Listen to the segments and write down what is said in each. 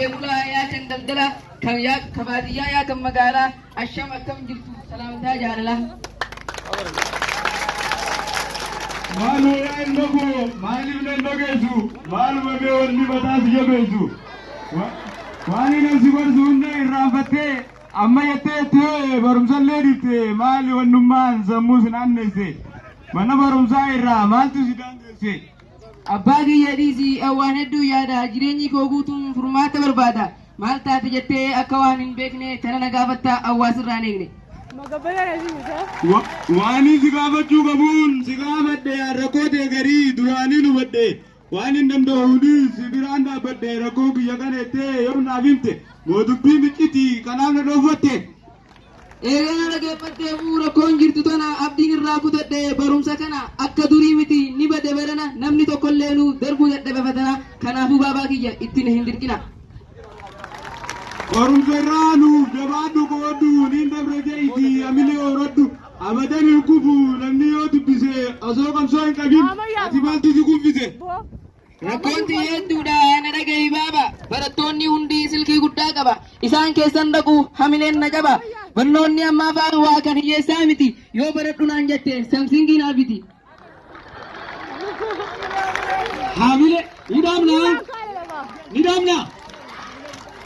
بولا يا تندلدلا كم يا كبادية يا كم مقالة الشام كم جلتو سلام تاج على الله مالو يا النبو مالي من النجزو مالو ما بيورني بتاس يبيزو واني نفسي برزونا الرافته أما يتأتي برمسليرته مالي والنمان سموس نانسي mana barumsaa irraa maaltu si dandeesse abbaa kiyya dhiisii awwaan hedduu yaada jireenyi koo guutuun furmaata barbaada maal taate jettee akka waan hin beekne tana na gaafatta awwaasirraa hin eegne waanii si gaafachuu qabuun si gaafadhe rakkoo ta'e garii duraanii nu badhe waan hin danda'uuni si biraan dhaabbadhe rakkoo biyya kaneettee yoo naaf himte mootummaa micciti kanaaf na dhooffatte eegana dhageeffattee rakkoon jirtu tana abdiin irraa kutadhe barumsa kana akka durii miti ni bade barana namni tokkollee nu darbuu dadhabe fatana kanaafuu baabaa kiyya ittiin hin dirqina barumsa irraa nuuf jabaadhu qooddu niin dabre jeeti amilee horadhu abadan hin kufu namni yoo dubbise osoo qabsoo hin qabin ati maaltu si kuffise rakkoon hedduudha na dhagahi baaba barattoonni hundi silkii guddaa qaba isaan keessan dhaqu hamileen na qaba barnoonni ammaa fa'aa waa kan hiyyeessaa miti yoo baradhu naan jette samsingii naaf biti hamile nidamna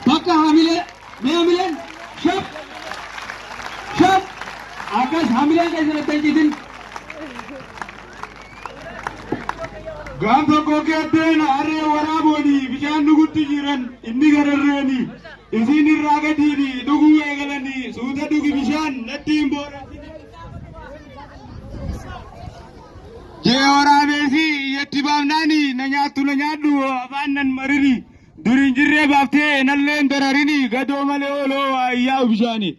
bakka hamile mee hamileen shaf akkas hamileen keessatti hin jitin gaaf tokko keetteen harree waraabooni bishaan dhugutti jiran inni gararreeni isin irraa gadiini dhuguu eegalanii suuta dhugi bishaan natti hin boorasini jee waraabeesi iyyatti baafnaani na nyaattu na nyaadhu afaan nan marini duriin jirree baaftee nalleen dararini gadoo malee ooloo ayyaa'u bishaani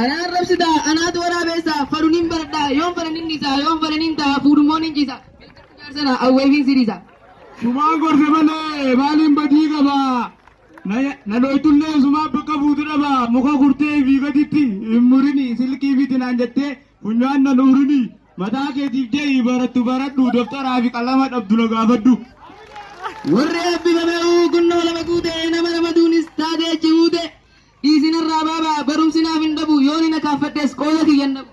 anaan rabsita anaatu waraabeessa farunin baradha yoon faranin isaa yoon faranin ta'a fuudhumoon hin ciisa sana awweefiin sirisa sumaan gorse malee maaliin badii qaba na dhoytullee sumaan bakka fuutu dhaba muka kurtee fi gaditti hin murini silkii fitinaan jettee funyaan nan urini mataa keetiif jehi barattu baradhu daftaraa fi qalama dhabdu na gaafadhu warri eebbifamee kunnoo lama guute nama ramaduunis taatee jihuute dhiisinarraa baaba barumsinaaf hin dhabu yooni na kaaffadhes qooda kiyyan dhabu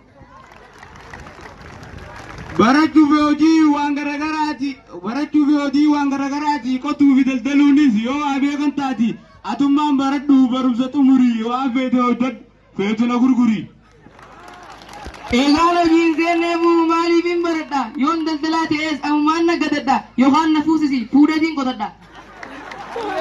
barachuuf hojii waan garagaraati qotuu fi daldaluunis yoo waa beekan taati atummaan baradhu barumsa xumurii waan feete hojjadhu feetu na gurguri eegaan hojiin seenneefu maaliif hin baradha yoon daldalaa ta'es ammaan na gatadha yookaan na fuusisi fuudheetiin qotadha